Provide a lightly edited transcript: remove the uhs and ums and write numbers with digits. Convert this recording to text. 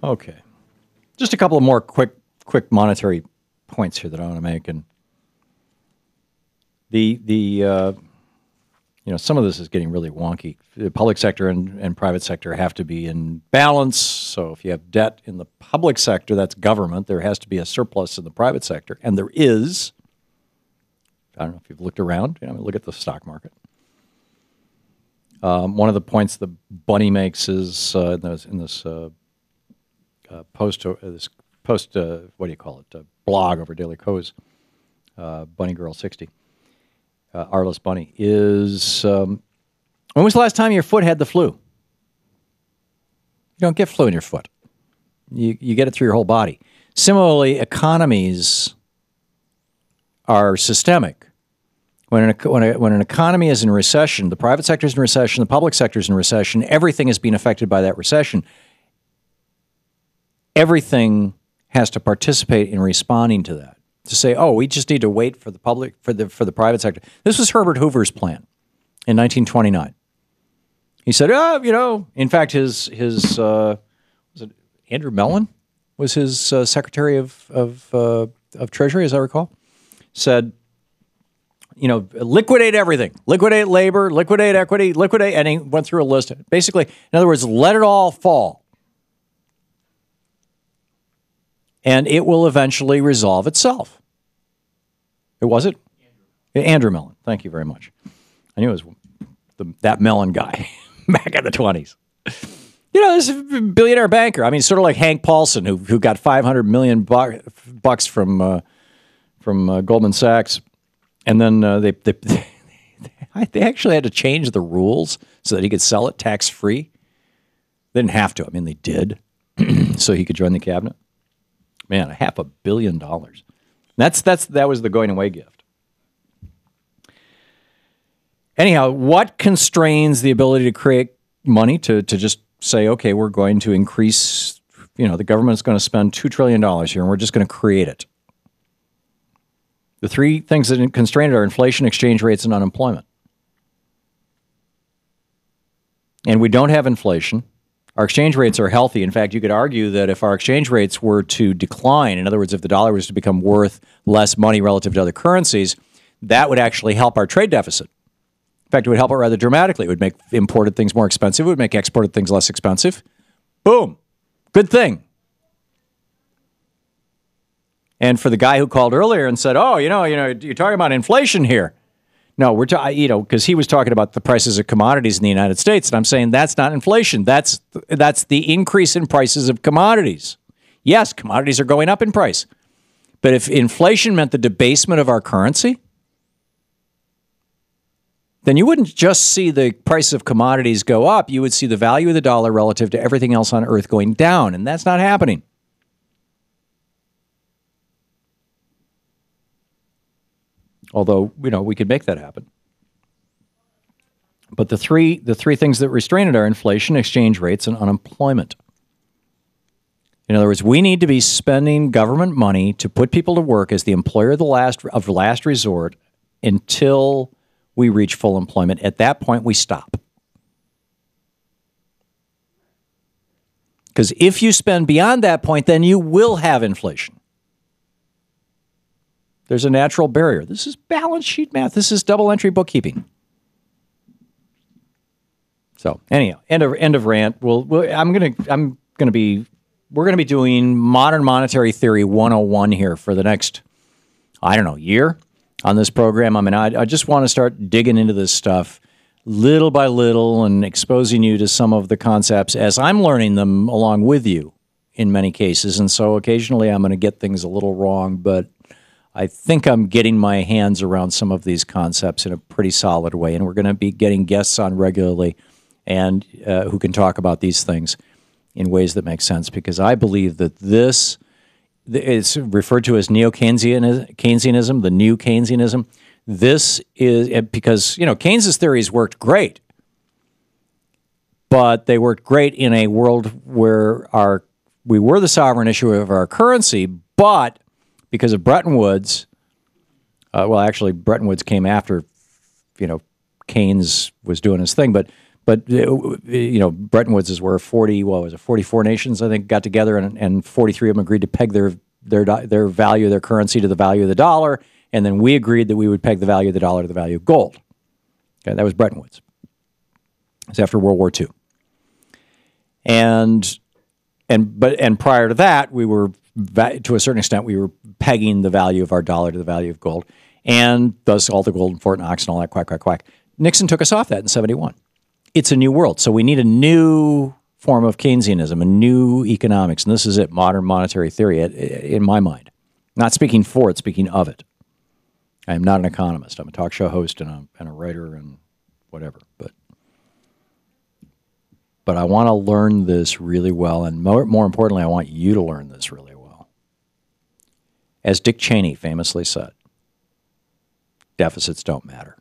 Okay. Just a couple of more quick monetary points here that I want to make, and some of this is getting really wonky. The public sector and private sector have to be in balance. So if you have debt in the public sector, that's government. There has to be a surplus in the private sector, and there is. I don't know if you've looked around. Look at the stock market. One of the points the Bunny makes is in this post, what do you call it? Blog over Daily Kos, Bunny Girl 60, Arliss Bunny, is when was the last time your foot had the flu? You don't get flu in your foot. You get it through your whole body. Similarly, economies are systemic. When an economy is in recession, the private sector is in recession, the public sector is in recession, everything is being affected by that recession. Everything has to participate in responding to that. To say, oh, we just need to wait for the private sector. This was Herbert Hoover's plan in 1929. He said, in fact, his was it Andrew Mellon was his Secretary of Treasury, as I recall, said, liquidate everything, liquidate labor, liquidate equity, liquidate, and he went through a list. Basically, in other words, let it all fall. And it will eventually resolve itself. It was it? Andrew Mellon. Thank you very much. I knew it was that Mellon guy back in the 20s. This is a billionaire banker. Sort of like Hank Paulson, who got $500 million bucks from Goldman Sachs. And then they actually had to change the rules so that he could sell it tax-free. They didn't have to. They did, so he could join the cabinet. Man, $500 million. That was the going away gift. Anyhow, what constrains the ability to create money to just say, okay, we're going to increase, the government's going to spend $2 trillion here, and we're just going to create it. The three things that constrain it are inflation, exchange rates, and unemployment. And we don't have inflation. Our exchange rates are healthy. In fact, you could argue that if our exchange rates were to decline, in other words, if the dollar was to become worth less money relative to other currencies, that would actually help our trade deficit. In fact, it would help it rather dramatically. It would make imported things more expensive. It would make exported things less expensive. Boom. Good thing. And for the guy who called earlier and said, "Oh, you're talking about inflation here." No, we're because he was talking about the prices of commodities in the United States, and I'm saying that's not inflation. That's the increase in prices of commodities. Yes, commodities are going up in price, but if inflation meant the debasement of our currency, then you wouldn't just see the price of commodities go up. You would see the value of the dollar relative to everything else on earth going down, and that's not happening. Although, we could make that happen. But the three things that restrain it are inflation, exchange rates, and unemployment. In other words, we need to be spending government money to put people to work as the employer of last resort until we reach full employment. At that point, we stop. Because if you spend beyond that point, then you will have inflation. There's a natural barrier. This is balance sheet math. This is double entry bookkeeping. So anyhow, end of rant. We're gonna be doing modern monetary theory 101 here for the next, year on this program. I just want to start digging into this stuff little by little and exposing you to some of the concepts as I'm learning them along with you in many cases. And so occasionally I'm going to get things a little wrong, but I think I'm getting my hands around some of these concepts in a pretty solid way, and we're going to be getting guests on regularly and who can talk about these things in ways that make sense, because I believe that this is referred to as neo-Keynesianism, the new Keynesianism. This is because, Keynes's theories worked great, but they worked great in a world where we were the sovereign issuer of our currency, but because of Bretton Woods, actually Bretton Woods came after, Keynes was doing his thing, but But Bretton Woods is where 44 nations, I think, got together, and 43 of them agreed to peg their value, their currency, to the value of the dollar, and then we agreed that we would peg the value of the dollar to the value of gold. Okay, that was Bretton Woods. It's after World War II, and prior to that, we were, to a certain extent, we were pegging the value of our dollar to the value of gold, and thus all the gold in Fort Knox and all that quack, quack, quack. Nixon took us off that in 71. It's a new world, so we need a new form of Keynesianism, a new economics, and this is it, modern monetary theory, in my mind. Not speaking for it, speaking of it. I am not an economist. I'm a talk show host and a writer and whatever, but I want to learn this really well, and more importantly, I want you to learn this really well. As Dick Cheney famously said, deficits don't matter.